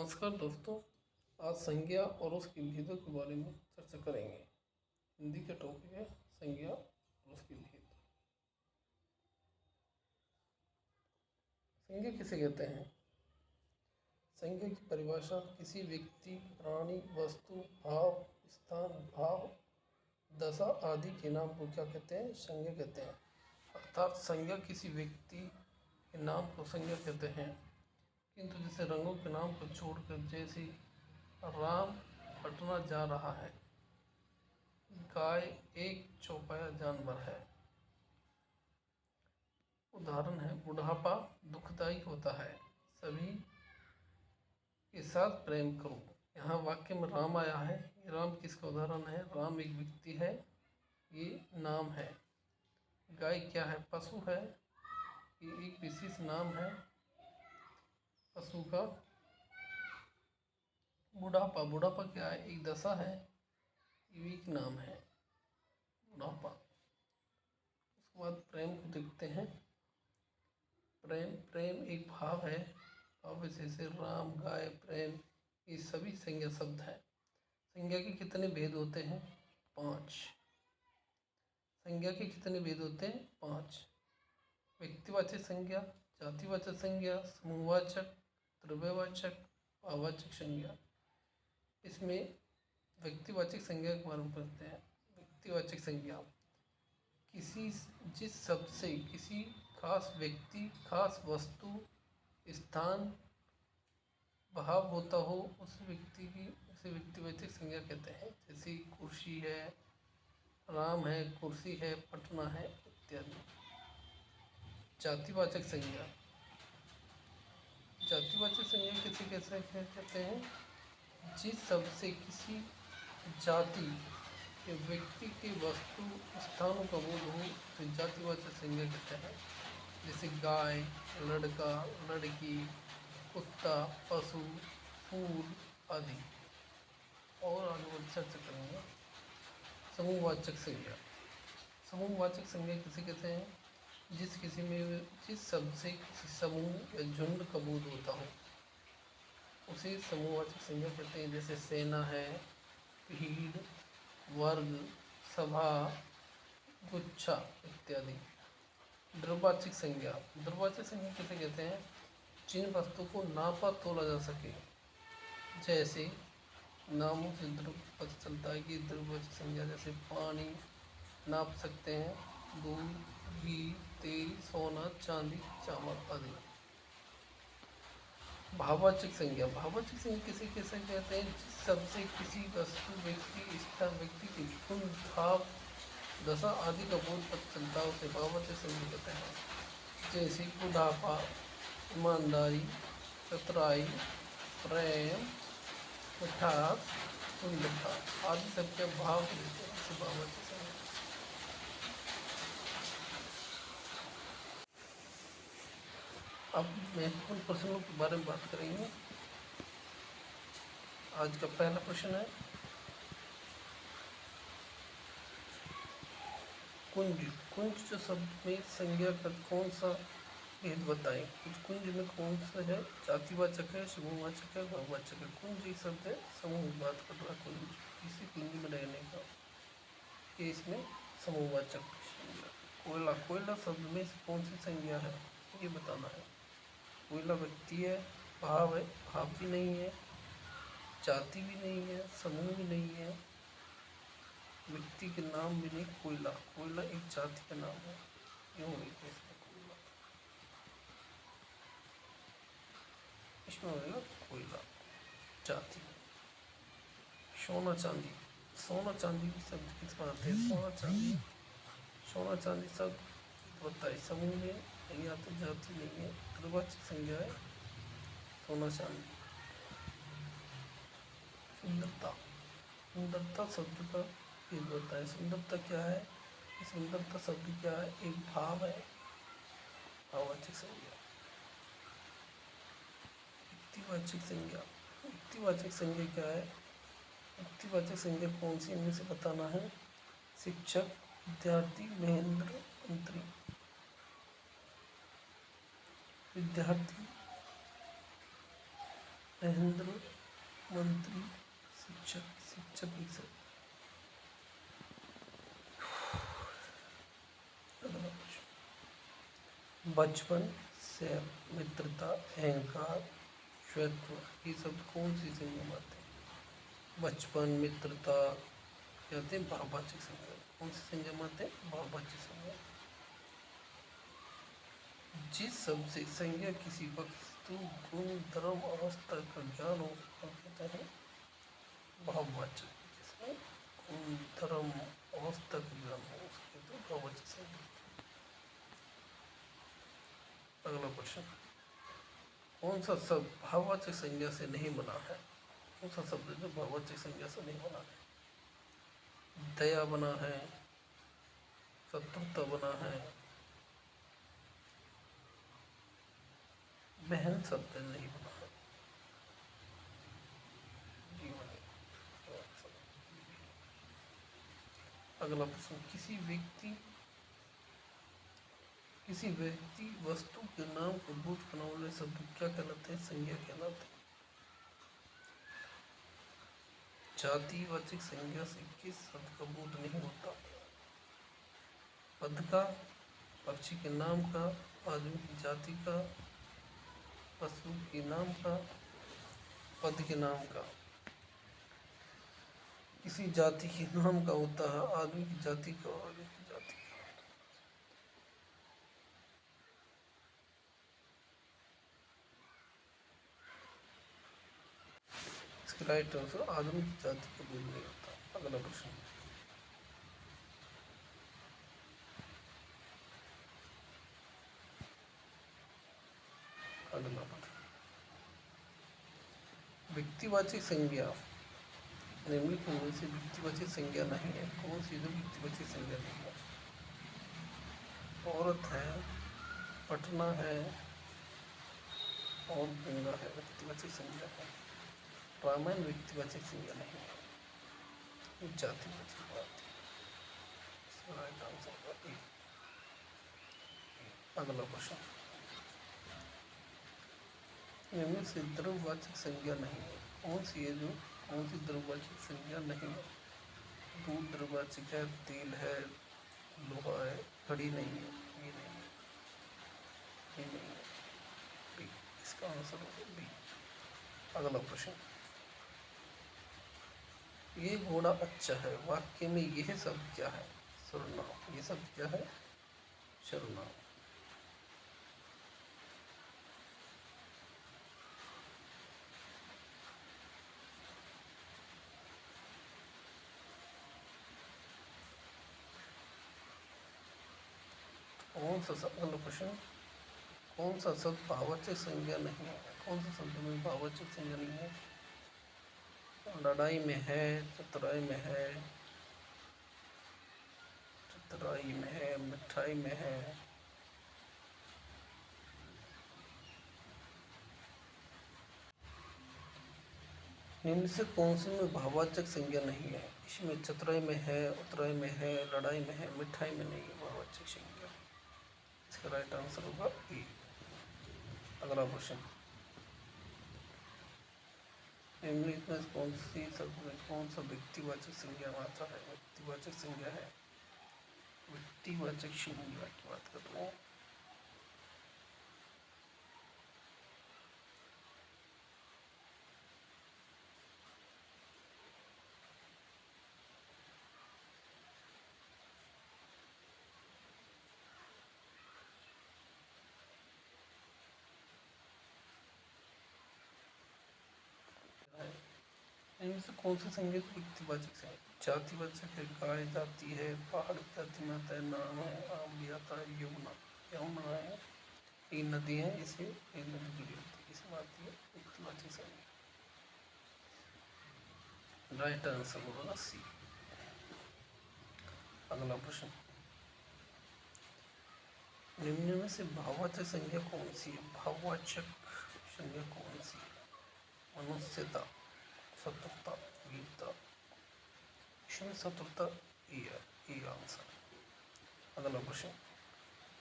नमस्कार दोस्तों, आज संज्ञा और उसके भेदों के बारे में चर्चा करेंगे। हिंदी का टॉपिक है संज्ञा और उसके भेद। संज्ञा किसे कहते हैं? संज्ञा की परिभाषा किसी व्यक्ति, प्राणी, वस्तु, भाव, स्थान, भाव, दशा आदि के नाम को क्या कहते हैं? संज्ञा कहते हैं। अर्थात संज्ञा किसी व्यक्ति के नाम को संज्ञा कहते हैं। किंतु जैसे रंगों के नाम को छोड़कर, जैसे राम पटना जा रहा है, गाय एक चौपाया जानवर है। उदाहरण है, बुढ़ापा दुखदायी होता है, सभी के साथ प्रेम करो। यहाँ वाक्य में राम आया है। ये राम किसका उदाहरण है? राम एक व्यक्ति है, ये नाम है। गाय क्या है? पशु है, ये एक विशेष नाम है पशु का। बुढ़ापा, बुढ़ापा क्या है? एक दशा है, ये एक नाम है बुढ़ापा। उसके बाद प्रेम को देखते हैं। प्रेम, प्रेम एक भाव है। भाव जैसे राम, गाय, प्रेम, ये सभी संज्ञा शब्द हैं। संज्ञा के कितने भेद होते हैं? 5। संज्ञा के कितने भेद होते हैं? 5। व्यक्तिवाचक संज्ञा, जातिवाचक संज्ञा, समूहवाचक, द्रव्यवाचक, भाववाचक संज्ञा। इसमें व्यक्तिवाचक संज्ञा के बारे में पढ़ते हैं। व्यक्तिवाचक संज्ञा किसी, जिस शब्द से किसी खास व्यक्ति, खास वस्तु, स्थान, भाव होता हो, उस व्यक्ति की उसे व्यक्तिवाचक संज्ञा कहते हैं। जैसे कुर्सी है, राम है, कुर्सी है, पटना है, इत्यादि। जातिवाचक संज्ञा, जातिवाचक संज्ञा किसे कैसे कहते हैं? जिस शब्द से किसी जाति के व्यक्ति के वस्तु, स्थानों का बोध हो, तो जातिवाचक संज्ञा कहते हैं। जैसे गाय, लड़का, लड़की, कुत्ता, पशु, फूल आदि। और आगे बढ़ चर्चा करेंगे। समूहवाचक संज्ञा, समूहवाचक संज्ञा किसे कहते हैं? जिस शब्द से किसी समूह या झुंड का बोध होता हो, उसे समूहवाचक संज्ञा कहते हैं। जैसे सेना है, भीड़, वर्ग, सभा, गुच्छा इत्यादि। द्रव्यवाचक संज्ञा, द्रव्यवाचक संज्ञा किसे कहते हैं? जिन वस्तु को नापा तोला जा सके। जैसे नामों से द्रव्य पता चलता है कि द्रव्यवाचक संज्ञा, जैसे पानी नाप सकते हैं, दूध, घी, तेल, सोना, चांदी, चावल आदि। भाववाचक संज्ञा, भाववाचक संज्ञा किसे कैसे कहते हैं? जिस शब्द से किसी वस्तु, व्यक्ति, स्थान, व्यक्ति के गुण, भाव, दशा आदि का बोध पता चलता है, उसे भाववाचक संज्ञा कहते हैं। जैसे बुढ़ापा, ईमानदारी, चतुराई, प्रेम, मिठास, सुंदरता आदि सबके भाव देते हैं, इसे भाववाचक संज्ञा। अब महत्वपूर्ण प्रश्नों के बारे में बात करेंगे। आज का पहला प्रश्न है, कुंज। कुंज जो शब्द में संज्ञा का कौन सा भेद बताएं? कुछ कुंज में कौन सा है? जातिवाचक है, समूहवाचक है, भाववाचक है। कुंज एक शब्द है, समूह की बात कर रहा है। कुंज किसी कुंज में रहने का, ये इसमें समूहवाचक संज्ञा। कोयला, कोयला शब्द में कौन सी संज्ञा है, ये बताना है। कोयला व्यक्ति है, भाव है, भाव भी नहीं है, जाति भी नहीं है, समूह भी नहीं है, व्यक्ति के नाम भी नहीं। कोयला, कोयला एक जाति का नाम है। यूँ इसमें कोयला, इसमें होगा कोयला जाति। सोना चांदी, सोना चांदी भी शब्द किस पर आते हैं? सोना चांदी, सोना चांदी शब्द बताइए, समूह में नहीं आता, जाति नहीं है, द्रव्यवाचक संज्ञा है सोना चांदी। सुंदरता, सुंदरता शब्द का भेद बताए। सुंदरता क्या है? सुंदरता शब्द क्या है? एक भाव है, भाववाचक संज्ञा। व्यक्तिवाचक संज्ञा, व्यक्तिवाचक संज्ञा क्या है? व्यक्तिवाचक संज्ञा कौन सी इनमें से बताना है? शिक्षक, विद्यार्थी, महेंद्र, मंत्री। विद्यार्थी महेंद्र, मंत्री, शिक्षक, शिक्षक ही सब। अगला प्रश्न, बचपन से मित्रता, अहंकार, स्वत्व, ये सब कौन सी संज्ञा में आते हैं? बचपन, मित्रता, कहते हैं भाववाचक संज्ञा। कौन सी संज्ञा में आते हैं? भाववाचक संज्ञा। जिस शब्द से संज्ञा किसी वस्तु, गुण, धर्म, अवस्था का ज्ञान हो, कहते हैं भाववाचक। जिसमें गुण, धर्म, अवस्था का ज्ञान हो, उसके तो भाववाचक संज्ञा। अगला प्रश्न, कौन सा शब्द भाववाचक संज्ञा से नहीं बना है? कौन सा शब्द जो भाववाचक संज्ञा से नहीं बना है? दया बना है, शत्रुता बना है, बहन शब्द नहीं बना है, जीवन। अगला प्रश्न, किसी व्यक्ति वस्तु के नाम को भूत बनाने वाले शब्द क्या कहलाते हैं? संज्ञा कहलाते हैं। जातिवाचक संज्ञा से किस शब्द का बोध नहीं होता? पद का, पक्षी के नाम का, आदमी की जाति का, पशु के नाम का, पद के नाम का। किसी जाति के नाम का होता है, आदमी की जाति का, आदमी की जाति का। इसका राइट आंसर आदमी की जाति का बोध नहीं होता। अगला प्रश्न, अगला प्रश्न, व्यक्तिवाचक संज्ञा निम्नलिखित में से व्यक्तिवाचक संज्ञा नहीं है। कौन सी जो व्यक्तिवाचक संज्ञा नहीं है? औरत है, पटना है और गंगा है, व्यक्तिवाचक संज्ञा है। रामायण व्यक्तिवाचक संज्ञा नहीं है, जातिवाचक बात है। Right answer. अगला प्रश्न, इनमें से द्रव्यवाचक संज्ञा नहीं है। कौन सी है जो कौन सी द्रव्यवाचक संज्ञा नहीं है? दूध द्रव्यवाचक है, तेल है, लोहा है, घड़ी नहीं है, ये नहीं है, ये नहीं है, बी। इसका आंसर होगा बी। अगला प्रश्न, ये घोड़ा अच्छा है, वाक्य में यह शब्द क्या है? सर्वनाम। ये शब्द क्या है? सर्वनाम। अगला प्रश्न, कौन सा शब्द भाववाचक संज्ञा नहीं है? कौन सा शब्द में भाववाचक संज्ञा नहीं है? लड़ाई में है, चतुराई में है, चतुराई में है, मिठाई में है। निम्न से कौन से में भाववाचक संज्ञा नहीं है? इसमें चतुराई में है, उतराई में है, लड़ाई में है, मिठाई में नहीं है भाववाचक संज्ञा। इसका राइट आंसर होगा ए। अगला प्रश्न, निम्नलिखित में कौन सी शब्द में कौन सा व्यक्तिवाचक संज्ञा में आता है? व्यक्तिवाचक संज्ञा है, व्यक्तिवाचक संज्ञा की बात कर रहे हैं। इनमें से कौन सी संज्ञा व्यक्तिवाचक है? जातिवाचक है, गाय जाती है, पहाड़ जाति में आता है, नाम है, आम भी आता है, यमुना, यमुना है, ये नदी है, इसे एक नदी जुड़ी होती है, इसमें आती है व्यक्तिवाचक संज्ञा। राइट आंसर होगा सी। अगला प्रश्न, निम्न में से भाववाचक संज्ञा कौन सी है? भाववाचक संज्ञा कौन सी है? मनुष्यता, शत्रुता, वीरता। इसमें शत्रुता ये आंसर। अगला प्रश्न,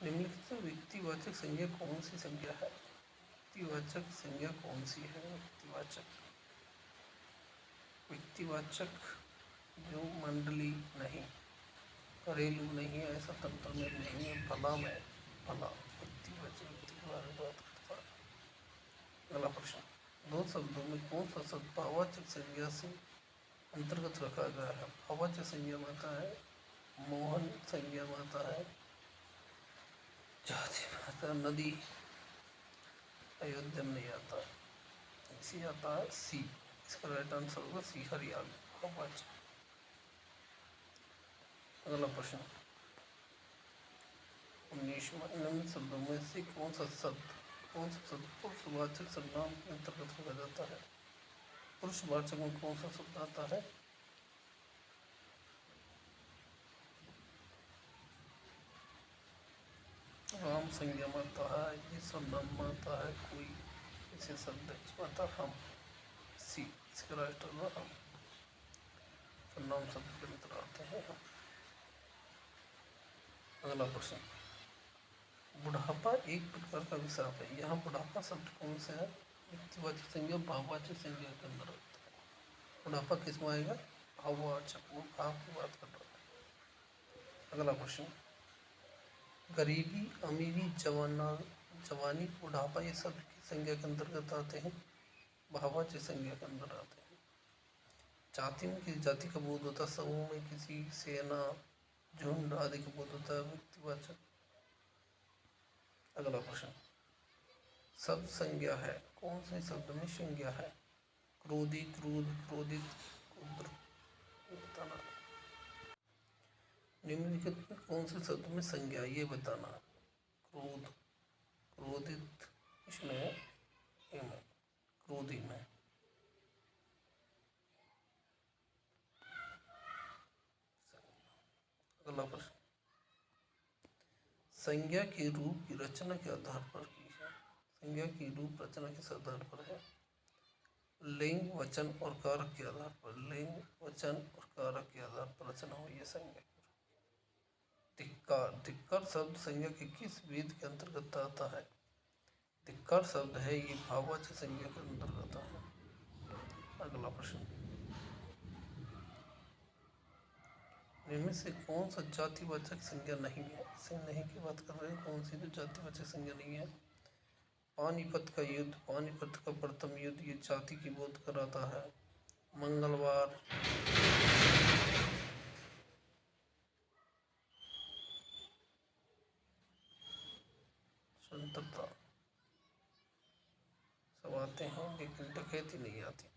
निम्नलिखित से व्यक्तिवाचक संज्ञा कौन सी संज्ञा है? व्यक्तिवाचक संज्ञा कौन सी है? व्यक्तिवाचक जो मंडली नहीं, घरेलू नहीं है, ऐसा तंत्र में नहीं है, भला में भला व्यक्तिवाचक व्यक्ति के बारे में बात करता है। अगला प्रश्न, दो शब्दों में कौन सा शब्द भाववाचक संज्ञा से अंतर्गत रखा गया है? भाववाचक संज्ञा में आता है मोहन, संज्ञा में आता है जाति में आता है नदी, अयोध्या में नहीं आता, इसी आता है सी। इसका राइट आंसर होगा सी, हरियाणा भाववाचक। अगला प्रश्न, 19वां, निम्न शब्दों में से कौन सा शब्द पुरुषवाचक सर्वनाम के अंतर्गत रखा जाता है? पुरुषवाचक में कौन सा शब्द आता है? राम संज्ञा में आता है, ये सर्वनाम में आता है, कोई इसे शब्द आता है हम, सी। इसका राइट होगा हम, सर्वनाम शब्द के अंतर आते हैं हम। अगला प्रश्न, बुढ़ापा एक प्रकार का विषाप है, यहाँ बुढ़ापा शब्द कौन सा है? व्यक्तिवाचक संज्ञा भाववाचक संज्ञा के अंदर आता है। बुढ़ापा किस में आएगा? भाववाचक, वो भाव की बात कर रहा है। अगला प्रश्न, गरीबी, अमीरी, जवानी, बुढ़ापा ये सब की संज्ञा के अंतर्गत आते हैं, भाववाचक संज्ञा के अंदर आते हैं। जाति में किसी जाति का बोध होता है, समूह में किसी सेना, झुंड आदि का बोध होता है, व्यक्तिवाचक। अगला प्रश्न, शब्द संज्ञा है, कौन से शब्द में संज्ञा है? क्रोधी, क्रोध, क्रोधित, क्रुद्र, बताना। निम्नलिखित में कौन से शब्द में संज्ञा, ये बताना। क्रोध, क्रोधित, इसमें क्रोधी में। अगला प्रश्न, संज्ञा के रूप की रचना के आधार पर की है। संज्ञा की रूप रचना किस आधार पर है? लिंग, वचन और कारक के आधार पर। लिंग, वचन और कारक के आधार पर रचना हुई है संज्ञा की। धिक्कार, धिक्कार शब्द संज्ञा के किस वेद के अंतर्गत आता है? धिक्कार शब्द है ये भाववाचक संज्ञा के अंतर्गत आता है। अगला प्रश्न, इनमें से कौन सा जातिवाचक संज्ञा नहीं है? इसे नहीं की बात कर रहे हैं, कौन सी तो जातिवाचक संज्ञा नहीं है? पानीपत का युद्ध, पानीपत का प्रथम युद्ध, ये जाति की बोध कराता है। मंगलवार, स्वतंत्रता, सब आते हैं लेकिन डकैती नहीं आती।